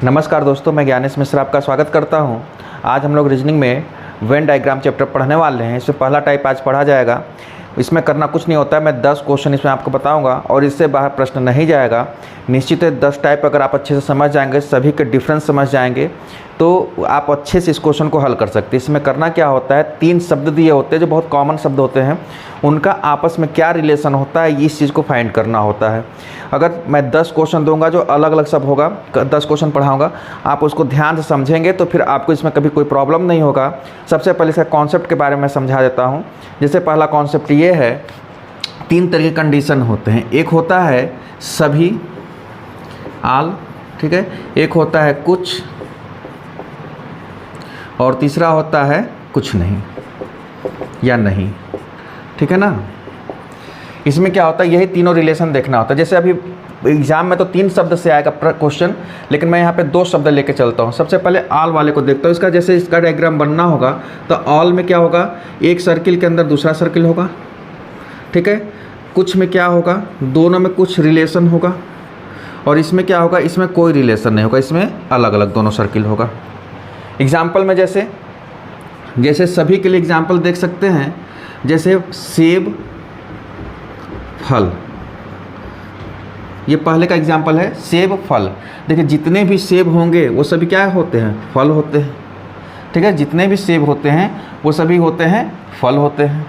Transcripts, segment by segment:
नमस्कार दोस्तों, मैं ज्ञानेश मिश्रा आपका स्वागत करता हूं। आज हम लोग रीजनिंग में वेन डायग्राम चैप्टर पढ़ने वाले हैं। इसमें पहला टाइप आज पढ़ा जाएगा। इसमें करना कुछ नहीं होता है, मैं 10 क्वेश्चन इसमें आपको बताऊंगा और इससे बाहर प्रश्न नहीं जाएगा। निश्चित है 10 टाइप अगर आप अच्छे से समझ जाएंगे, सभी के डिफरेंस समझ जाएंगे तो आप अच्छे से इस क्वेश्चन को हल कर सकते हैं। इसमें करना क्या होता है, 3 शब्द दिए होते हैं जो बहुत कॉमन शब्द होते हैं, उनका आपस में क्या रिलेशन होता है इस चीज़ को फाइंड करना होता है। अगर मैं 10 क्वेश्चन दूंगा जो अलग अलग सब होगा, 10 क्वेश्चन पढ़ाऊंगा, आप उसको ध्यान से समझेंगे तो फिर आपको इसमें कभी कोई प्रॉब्लम नहीं होगा। सबसे पहले इसका कॉन्सेप्ट के बारे में समझा देता हूँ। जैसे पहला कॉन्सेप्ट ये है, 3 तरह के कंडीशन होते हैं। एक होता है सभी, आल, ठीक है, एक होता है कुछ, और तीसरा होता है कुछ नहीं या नहीं, ठीक है ना। इसमें क्या होता है, यही तीनों रिलेशन देखना होता है। जैसे अभी एग्जाम में तो 3 शब्द से आएगा क्वेश्चन, लेकिन मैं यहाँ पे 2 शब्द लेके चलता हूँ। सबसे पहले ऑल वाले को देखता हूँ। इसका जैसे इसका डायग्राम बनना होगा तो ऑल में क्या होगा, एक सर्किल के अंदर दूसरा सर्किल होगा, ठीक है। कुछ में क्या होगा, दोनों में कुछ रिलेशन होगा, और इसमें क्या होगा, इसमें कोई रिलेशन नहीं होगा, इसमें अलग अलग दोनों सर्किल होगा। एग्जाम्पल में जैसे सभी के लिए एग्जाम्पल देख सकते हैं। जैसे सेब, फल, ये पहले का एग्जाम्पल है, सेब फल। देखिए जितने भी सेब होंगे वो सभी क्या होते हैं, फल होते हैं, ठीक है। जितने भी सेब होते हैं वो सभी होते हैं फल होते हैं।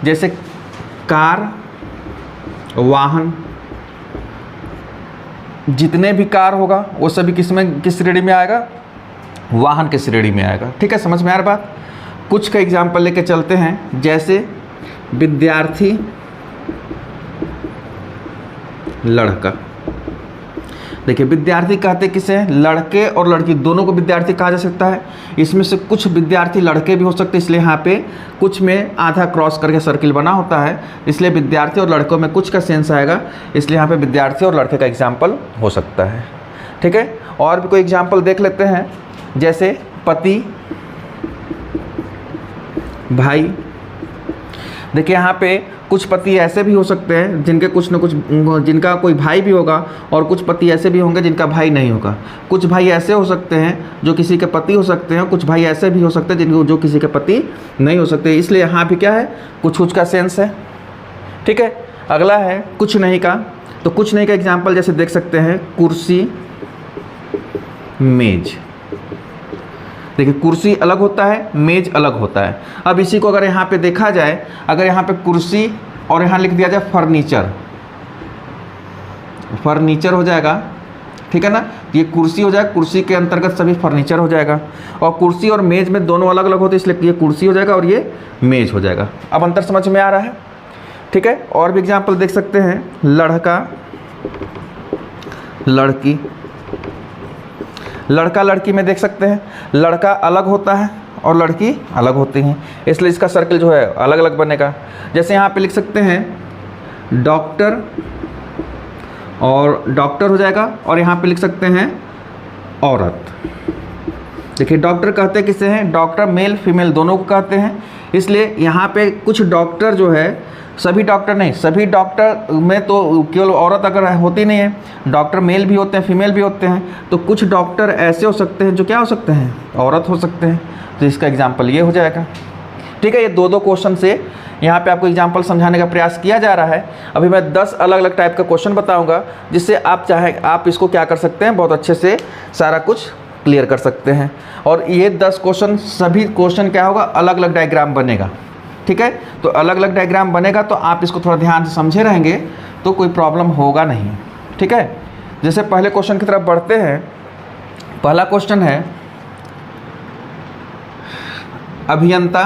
जैसे कार, वाहन, जितने भी कार होगा वो सभी किस श्रेणी में आएगा, वाहन के श्रेणी में आएगा, ठीक है। समझ में आ रहा बात। कुछ का एग्जाम्पल लेके चलते हैं। जैसे विद्यार्थी, लड़का। देखिए विद्यार्थी कहते किसे हैं, लड़के और लड़की दोनों को विद्यार्थी कहा जा सकता है। इसमें से कुछ विद्यार्थी लड़के भी हो सकते हैं, इसलिए यहाँ पे कुछ में आधा क्रॉस करके सर्किल बना होता है, इसलिए विद्यार्थी और लड़कों में कुछ का सेंस आएगा, इसलिए यहाँ पे विद्यार्थी और लड़के का एग्जाम्पल हो सकता है, ठीक है। और भी कोई एग्जाम्पल देख लेते हैं। जैसे पति, भाई। देखिए यहाँ पे कुछ पति ऐसे भी हो सकते हैं जिनके कुछ न कुछ, जिनका कोई भाई भी होगा, और कुछ पति ऐसे भी होंगे जिनका भाई नहीं होगा। कुछ भाई ऐसे हो सकते हैं जो किसी के पति हो सकते हैं, कुछ भाई ऐसे भी हो सकते हैं जिनको जो किसी के पति नहीं हो सकते। इसलिए यहाँ भी क्या है, कुछ का सेंस है, ठीक है। अगला है कुछ नहीं का। तो कुछ नहीं का एग्जाम्पल जैसे देख सकते हैं, कुर्सी, मेज। देखिए कुर्सी अलग होता है, मेज अलग होता है। अब इसी को अगर यहाँ पे देखा जाए, अगर यहाँ पे कुर्सी और यहाँ लिख दिया जाए फर्नीचर, फर्नीचर हो जाएगा, ठीक है ना। ये कुर्सी हो जाएगा, कुर्सी के अंतर्गत सभी फर्नीचर हो जाएगा। और कुर्सी और मेज में दोनों अलग अलग होते हैं, इसलिए ये कुर्सी हो जाएगा और ये मेज हो जाएगा। अब अंतर समझ में आ रहा है, ठीक है। और भी एग्जाम्पल देख सकते हैं। लड़का, लड़की। लड़का लड़की में देख सकते हैं, लड़का अलग होता है और लड़की अलग होती हैं, इसलिए इसका सर्किल जो है अलग अलग बनेगा। जैसे यहाँ पे लिख सकते हैं डॉक्टर, और डॉक्टर हो जाएगा, और यहाँ पे लिख सकते हैं औरत। देखिए डॉक्टर कहते किसे हैं, डॉक्टर मेल फीमेल दोनों को कहते हैं, इसलिए यहाँ पे कुछ डॉक्टर जो है, सभी डॉक्टर नहीं, सभी डॉक्टर में तो केवल औरत अगर होती नहीं है, डॉक्टर मेल भी होते हैं, फीमेल भी होते हैं। तो कुछ डॉक्टर ऐसे हो सकते हैं जो क्या हो सकते हैं, औरत हो सकते हैं। तो इसका एग्जाम्पल ये हो जाएगा, ठीक है। ये 2 क्वेश्चन से यहाँ पे आपको एग्जाम्पल समझाने का प्रयास किया जा रहा है। अभी मैं 10 अलग अलग टाइप का क्वेश्चन बताऊँगा, जिससे आप चाहे आप इसको क्या कर सकते हैं, बहुत अच्छे से सारा कुछ क्लियर कर सकते हैं। और ये 10 क्वेश्चन, सभी क्वेश्चन क्या होगा, अलग अलग डायग्राम बनेगा, ठीक है। तो अलग अलग डायग्राम बनेगा तो आप इसको थोड़ा ध्यान से समझे रहेंगे तो कोई प्रॉब्लम होगा नहीं, ठीक है। जैसे पहले क्वेश्चन की तरफ बढ़ते हैं। पहला क्वेश्चन है अभियंता।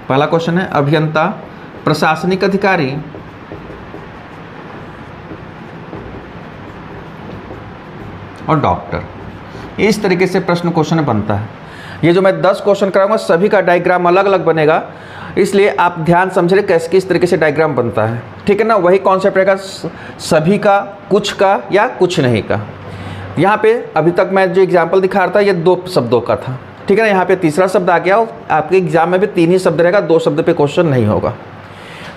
पहला क्वेश्चन है अभियंता, प्रशासनिक अधिकारी, और डॉक्टर। इस तरीके से प्रश्न क्वेश्चन बनता है। ये जो मैं 10 क्वेश्चन कराऊंगा सभी का डायग्राम अलग अलग बनेगा, इसलिए आप ध्यान समझ रहे कैसे किस तरीके से डायग्राम बनता है, ठीक है ना। वही कॉन्सेप्ट रहेगा, सभी का, कुछ का या कुछ नहीं का। यहाँ पे अभी तक मैं जो एग्जाम्पल दिखा रहा था ये 2 शब्दों का था, ठीक है ना। यहाँ पे तीसरा शब्द आ गया, आपके एग्जाम में भी 3 ही शब्द रहेगा, 2 शब्द पे क्वेश्चन नहीं होगा।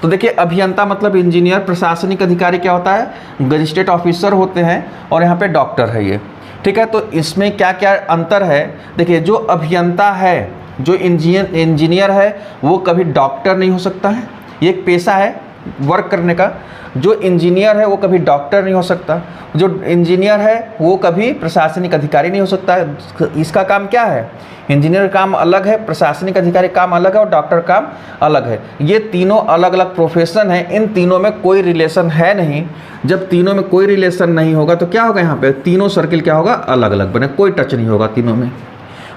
तो देखिए अभियंता मतलब इंजीनियर, प्रशासनिक अधिकारी क्या होता है, गजिस्ट्रेट ऑफिसर होते हैं, और यहाँ पे डॉक्टर है ये, ठीक है। तो इसमें क्या क्या अंतर है, देखिए जो अभियंता है, जो इंजीनियर है, वो कभी डॉक्टर नहीं हो सकता है, ये एक पेशा है वर्क करने का। जो इंजीनियर है वो कभी डॉक्टर नहीं हो सकता, जो इंजीनियर है वो कभी प्रशासनिक अधिकारी नहीं हो सकता है। इसका काम क्या है, इंजीनियर काम अलग है, प्रशासनिक अधिकारी काम अलग है, और डॉक्टर काम अलग है। ये तीनों अलग अलग प्रोफेशन है, इन तीनों में कोई रिलेशन है नहीं। जब तीनों में कोई रिलेशन नहीं होगा तो क्या होगा, यहाँ पे तीनों सर्किल क्या होगा, अलग अलग बने, कोई टच नहीं होगा तीनों में।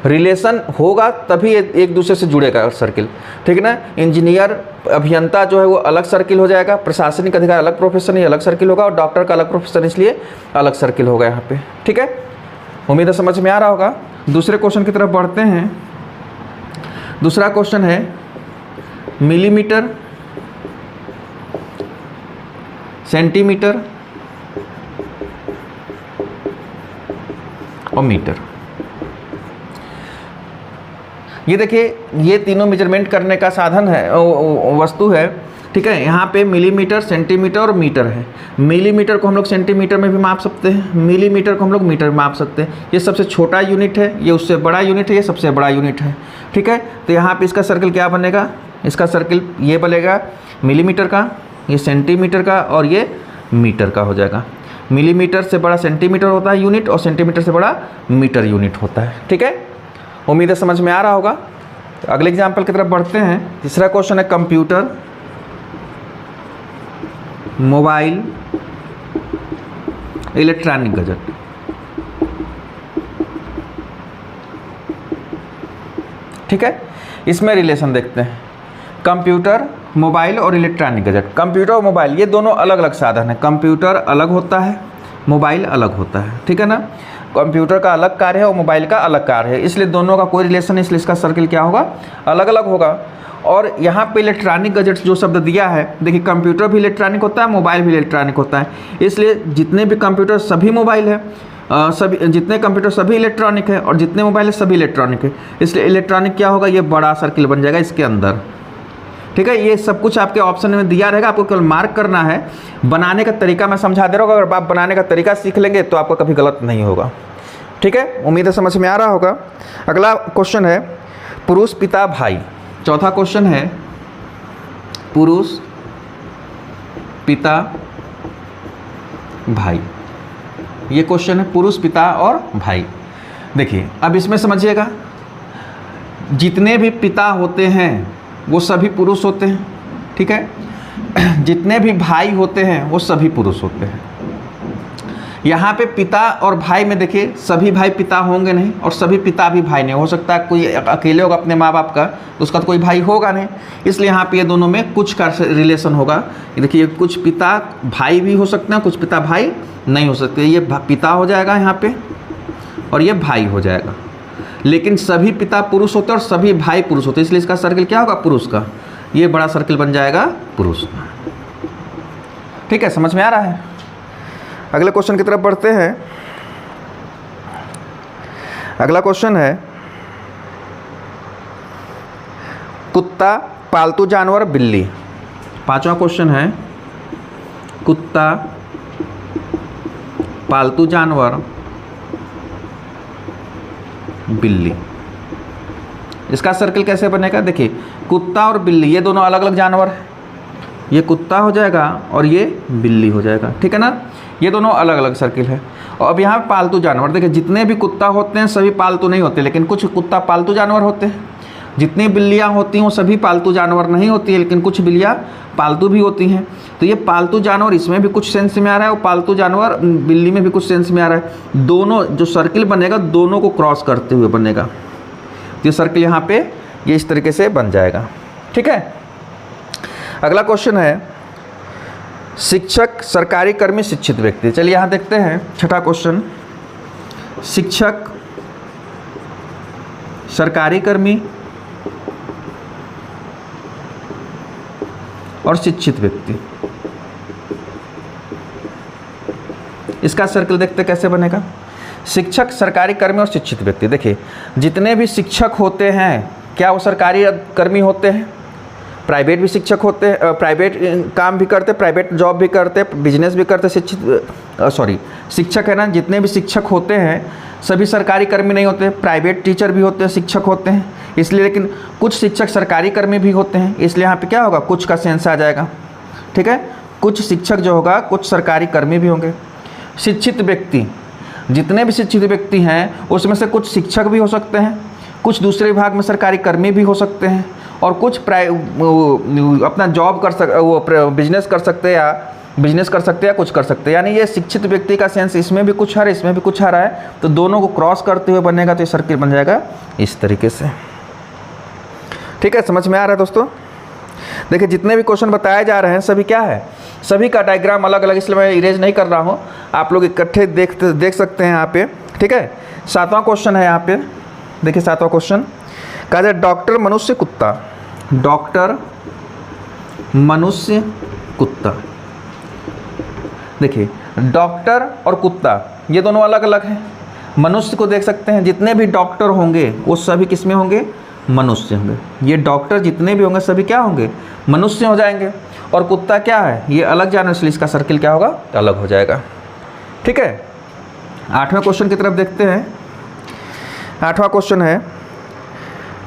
रिलेशन होगा तभी एक दूसरे से जुड़ेगा सर्किल, ठीक है ना। इंजीनियर अभियंता जो है वो अलग सर्किल हो जाएगा, प्रशासनिक अधिकारी अलग प्रोफेशन है, अलग सर्किल होगा, और डॉक्टर का अलग प्रोफेशन इसलिए अलग सर्किल होगा यहाँ पे, ठीक है। उम्मीद है समझ में आ रहा होगा। दूसरे क्वेश्चन की तरफ बढ़ते हैं। दूसरा क्वेश्चन है मिलीमीटर, सेंटीमीटर और मीटर। ये देखिए ये तीनों मेजरमेंट करने का साधन है, वस्तु है, ठीक है। यहाँ पे मिलीमीटर, सेंटीमीटर और मीटर है। मिलीमीटर को हम लोग सेंटीमीटर में भी माप सकते हैं, मिलीमीटर को हम लोग मीटर में माप सकते हैं। ये सबसे छोटा यूनिट है, ये उससे बड़ा यूनिट है, ये सबसे बड़ा यूनिट है, ठीक है। तो यहाँ पे इसका सर्किल क्या बनेगा, इसका सर्किल ये बनेगा मिलीमीटर का, ये सेंटीमीटर का, और ये मीटर का हो जाएगा। मिलीमीटर से बड़ा सेंटीमीटर होता है यूनिट, और सेंटीमीटर से बड़ा मीटर यूनिट होता है, ठीक है। उम्मीद है समझ में आ रहा होगा। तो अगले एग्जाम्पल की तरफ बढ़ते हैं। तीसरा क्वेश्चन है कंप्यूटर, मोबाइल, इलेक्ट्रॉनिक गैजेट। ठीक है, इसमें रिलेशन देखते हैं। कंप्यूटर, मोबाइल और इलेक्ट्रॉनिक गैजेट। कंप्यूटर और मोबाइल ये दोनों अलग अलग साधन हैं। कंप्यूटर अलग होता है, मोबाइल अलग होता है, ठीक है ना। कंप्यूटर का अलग कार्य है और मोबाइल का अलग कार्य है, इसलिए दोनों का कोई रिलेशन नहीं, इसलिए इसका सर्किल क्या होगा, अलग अलग होगा। और यहाँ पे इलेक्ट्रॉनिक गैजेट्स जो शब्द दिया है, देखिए कंप्यूटर भी इलेक्ट्रॉनिक होता है, मोबाइल भी इलेक्ट्रॉनिक होता है, इसलिए जितने भी कंप्यूटर सभी मोबाइल है, सभी जितने कंप्यूटर सभी इलेक्ट्रॉनिक है, और जितने मोबाइल है सभी इलेक्ट्रॉनिक है, इसलिए इलेक्ट्रॉनिक क्या होगा, ये बड़ा सर्किल बन जाएगा इसके अंदर, ठीक है। ये सब कुछ आपके ऑप्शन में दिया रहेगा, आपको केवल मार्क करना है। बनाने का तरीका मैं समझा दे रहा हूँ, अगर आप बनाने का तरीका सीख लेंगे तो आपका कभी गलत नहीं होगा, ठीक है। उम्मीद है समझ में आ रहा होगा। अगला क्वेश्चन है पुरुष, पिता, भाई। चौथा क्वेश्चन है पुरुष, पिता, भाई। ये क्वेश्चन है पुरुष, पिता और भाई। देखिए अब इसमें समझिएगा, जितने भी पिता होते हैं वो सभी पुरुष होते हैं, ठीक है। जितने भी भाई होते हैं वो सभी पुरुष होते हैं। यहाँ पे पिता और भाई में देखिए, सभी भाई पिता होंगे नहीं और सभी पिता भी भाई नहीं हो सकता। कोई अकेले होगा अपने माँ बाप का, तो उसका तो कोई भाई होगा नहीं, इसलिए यहाँ पे ये दोनों में कुछ का रिलेशन होगा। देखिए कुछ पिता भाई भी हो सकते हैं, कुछ पिता भाई नहीं हो सकते। ये पिता हो जाएगा यहाँ पे और ये भाई हो जाएगा, लेकिन सभी पिता पुरुष होते हैं और सभी भाई पुरुष होते हैं, इसलिए इसका सर्किल क्या होगा, पुरुष का। ये बड़ा सर्किल बन जाएगा पुरुष, ठीक है। समझ में आ रहा है। अगले क्वेश्चन की तरफ बढ़ते हैं। अगला क्वेश्चन है कुत्ता, पालतू जानवर, बिल्ली। पांचवा क्वेश्चन है कुत्ता, पालतू जानवर, बिल्ली। इसका सर्किल कैसे बनेगा, देखिए कुत्ता और बिल्ली ये दोनों अलग अलग जानवर हैं, ये कुत्ता हो जाएगा और ये बिल्ली हो जाएगा, ठीक है ना। ये दोनों अलग अलग सर्किल है। और अब यहाँ पालतू जानवर, देखिए जितने भी कुत्ता होते हैं सभी पालतू नहीं होते, लेकिन कुछ कुत्ता पालतू जानवर होते हैं। जितनी बिल्लियाँ होती हैं वो सभी पालतू जानवर नहीं होती है, लेकिन कुछ बिल्लियाँ पालतू भी होती हैं। तो ये पालतू जानवर इसमें भी कुछ सेंस में आ रहा है और पालतू जानवर बिल्ली में भी कुछ सेंस में आ रहा है। दोनों जो सर्किल बनेगा दोनों को क्रॉस करते हुए बनेगा। तो ये सर्किल यहाँ पे ये इस तरीके से बन जाएगा, ठीक है। अगला क्वेश्चन है शिक्षक, सरकारी कर्मी, शिक्षित व्यक्ति। चलिए यहाँ देखते हैं छठा क्वेश्चन। शिक्षक, सरकारी कर्मी और शिक्षित व्यक्ति। इसका सर्किल देखते कैसे बनेगा। शिक्षक, सरकारी कर्मी और शिक्षित व्यक्ति। देखिए जितने भी शिक्षक होते हैं क्या वो सरकारी कर्मी होते हैं, प्राइवेट भी शिक्षक होते हैं, प्राइवेट काम भी करते, प्राइवेट जॉब भी करते, बिजनेस भी करते, शिक्षक है ना, जितने भी शिक्षक होते हैं सभी सरकारी कर्मी नहीं होते, प्राइवेट टीचर भी होते हैं, शिक्षक होते हैं, इसलिए लेकिन कुछ शिक्षक सरकारी कर्मी भी होते हैं, इसलिए यहाँ पे क्या होगा, कुछ का सेंस आ जाएगा। ठीक है, कुछ शिक्षक जो होगा कुछ सरकारी कर्मी भी होंगे। शिक्षित व्यक्ति, जितने भी शिक्षित व्यक्ति हैं उसमें से कुछ शिक्षक भी हो सकते हैं, कुछ दूसरे विभाग में सरकारी कर्मी भी हो सकते हैं, और कुछ अपना जॉब बिजनेस कर सकते हैं या कुछ कर सकते हैं। यानी ये शिक्षित व्यक्ति का सेंस इसमें भी कुछ आ रहा है, इसमें भी कुछ आ रहा है, तो दोनों को क्रॉस करते हुए बनेगा तो ये सर्किल बन जाएगा इस तरीके से। ठीक है, समझ में आ रहा है दोस्तों। देखिए जितने भी क्वेश्चन बताए जा रहे हैं सभी क्या है, सभी का डायग्राम अलग अलग, इसलिए मैं इरेज नहीं कर रहा हूँ, आप लोग इकट्ठे देख सकते हैं यहाँ पे। ठीक है, 7वां क्वेश्चन है यहाँ पे, देखिए 7वां क्वेश्चन कहा जाए डॉक्टर मनुष्य कुत्ता, डॉक्टर मनुष्य कुत्ता। देखिए डॉक्टर और कुत्ता ये दोनों अलग अलग हैं। मनुष्य को देख सकते हैं, जितने भी डॉक्टर होंगे वो सभी किस में होंगे, मनुष्य होंगे। ये डॉक्टर जितने भी होंगे सभी क्या होंगे, मनुष्य हो जाएंगे। और कुत्ता क्या है, ये अलग जाने, इसलिए इसका सर्किल क्या होगा, अलग हो जाएगा। ठीक है, 8वें क्वेश्चन की तरफ देखते हैं। 8वां क्वेश्चन है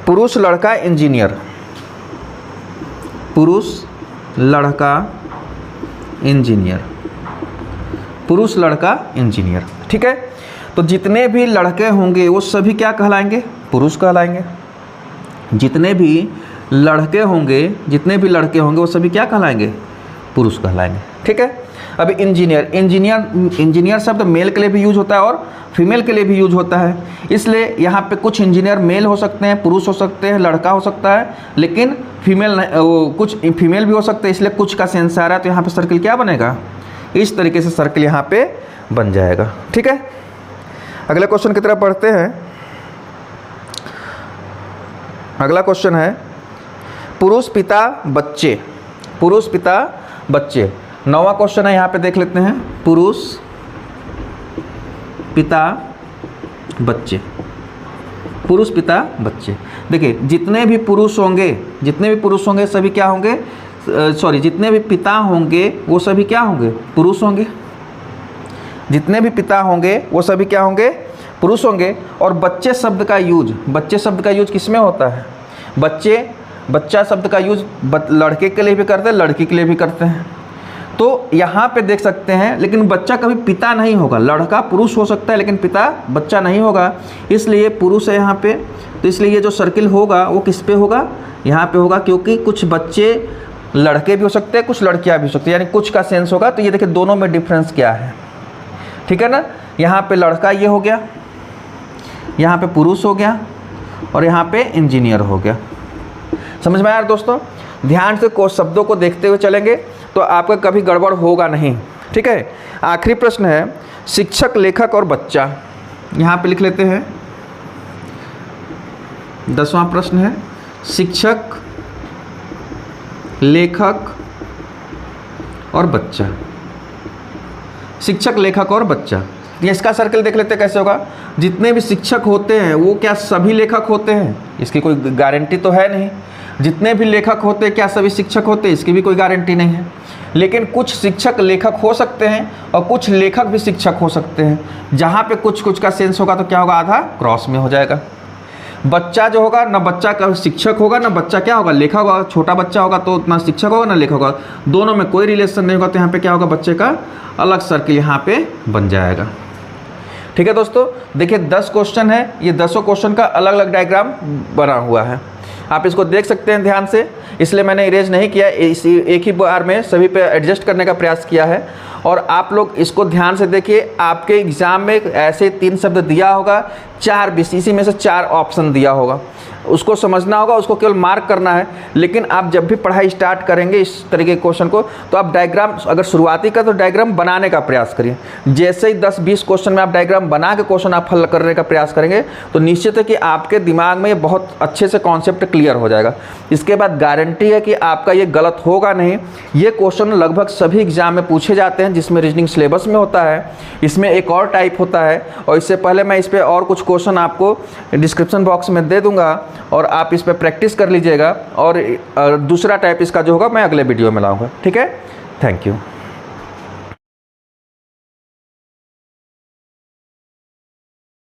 पुरुष लड़का इंजीनियर, पुरुष लड़का इंजीनियर, पुरुष लड़का इंजीनियर। ठीक है, तो जितने भी लड़के होंगे वो सभी क्या कहलाएंगे, पुरुष कहलाएंगे। जितने भी लड़के होंगे वो सभी क्या कहलाएंगे, पुरुष कहलाएंगे। ठीक है, अब इंजीनियर शब्द मेल के लिए भी यूज होता है और फीमेल के लिए भी यूज होता है, इसलिए यहाँ पे कुछ इंजीनियर मेल हो सकते हैं, पुरुष हो सकते हैं, लड़का हो सकता है, लेकिन कुछ फीमेल भी हो सकते हैं, इसलिए कुछ का सेंस आ रहा है, तो यहाँ पे सर्किल क्या बनेगा, इस तरीके से सर्किल यहाँ पे बन जाएगा। ठीक है, अगले क्वेश्चन की तरफ बढ़ते हैं। अगला क्वेश्चन है पुरुष पिता बच्चे, पुरुष पिता बच्चे। 9वां क्वेश्चन है, यहाँ पे देख लेते हैं, पुरुष पिता बच्चे, पुरुष पिता बच्चे। देखिए जितने भी पुरुष होंगे सभी क्या होंगे, जितने भी पिता होंगे वो सभी क्या होंगे, पुरुष होंगे। जितने भी पिता होंगे वो सभी क्या होंगे, पुरुष होंगे। और बच्चे शब्द का यूज किस में होता है, बच्चा शब्द का यूज लड़के के लिए भी करते हैं, लड़की के लिए भी करते हैं। तो यहाँ पे देख सकते हैं, लेकिन बच्चा कभी पिता नहीं होगा, लड़का पुरुष हो सकता है लेकिन पिता बच्चा नहीं होगा, इसलिए पुरुष है यहाँ पे। तो इसलिए ये जो सर्किल होगा वो किस पे होगा, यहाँ पे होगा, क्योंकि कुछ बच्चे लड़के भी हो सकते हैं, कुछ लड़कियाँ भी हो सकती है, यानी कुछ का सेंस होगा। तो ये देखिए दोनों में डिफरेंस क्या है, ठीक है ना। यहाँ पे लड़का ये हो गया, यहाँ पे पुरुष हो गया, और यहाँ पे इंजीनियर हो गया। समझ में आया दोस्तों। ध्यान से शब्दों को देखते हुए चलेंगे तो आपका कभी गड़बड़ होगा नहीं, ठीक है। आखिरी प्रश्न है शिक्षक, लेखक और बच्चा। यहाँ पे लिख लेते हैं 10वां प्रश्न है शिक्षक, लेखक और बच्चा। शिक्षक, लेखक और बच्चा, इसका सर्कल देख लेते हैं कैसे होगा। जितने भी शिक्षक होते हैं वो क्या सभी लेखक होते हैं, इसकी कोई गारंटी तो है नहीं। जितने भी लेखक होते हैं क्या सभी शिक्षक होते हैं, इसकी भी कोई गारंटी नहीं है। लेकिन कुछ शिक्षक लेखक हो सकते हैं और कुछ लेखक भी शिक्षक हो सकते हैं। जहाँ पे कुछ कुछ का सेंस होगा तो क्या होगा, आधा क्रॉस में हो जाएगा। बच्चा जो होगा ना, बच्चा का शिक्षक होगा ना, बच्चा क्या होगा, लेखक होगा। छोटा बच्चा होगा तो ना शिक्षक होगा ना लेखक होगा, दोनों में कोई रिलेशन नहीं होगा। तो यहाँ पे क्या होगा, बच्चे का अलग सर्किल यहाँ पे बन जाएगा। ठीक है दोस्तों, देखिए 10 क्वेश्चन है, ये 10 क्वेश्चन का अलग अलग डायग्राम बना हुआ है। आप इसको देख सकते हैं ध्यान से, इसलिए मैंने इरेज नहीं किया, एक ही बार में सभी पे एडजस्ट करने का प्रयास किया है। और आप लोग इसको ध्यान से देखिए, आपके एग्ज़ाम में ऐसे 3 शब्द दिया होगा, 4 बीसीसी में से 4 ऑप्शन दिया होगा, उसको समझना होगा, उसको केवल मार्क करना है। लेकिन आप जब भी पढ़ाई स्टार्ट करेंगे इस तरीके के क्वेश्चन को, तो आप डायग्राम अगर शुरुआती का तो डायग्राम बनाने का प्रयास करिए। जैसे ही 10-20 क्वेश्चन में आप डायग्राम बना के क्वेश्चन आप हल करने का प्रयास करेंगे तो निश्चित है कि आपके दिमाग में ये बहुत अच्छे से कॉन्सेप्ट क्लियर हो जाएगा। इसके बाद गारंटी है कि आपका ये गलत होगा नहीं। ये क्वेश्चन लगभग सभी एग्जाम में पूछे जाते हैं, जिसमें रीजनिंग सिलेबस में होता है। इसमें एक और टाइप होता है, और इससे पहले मैं इस पर और कुछ क्वेश्चन आपको डिस्क्रिप्शन बॉक्स में दे दूँगा। और आप इस पर प्रैक्टिस कर लीजिएगा, और दूसरा टाइप इसका जो होगा मैं अगले वीडियो में लाऊंगा। ठीक है, थैंक यू।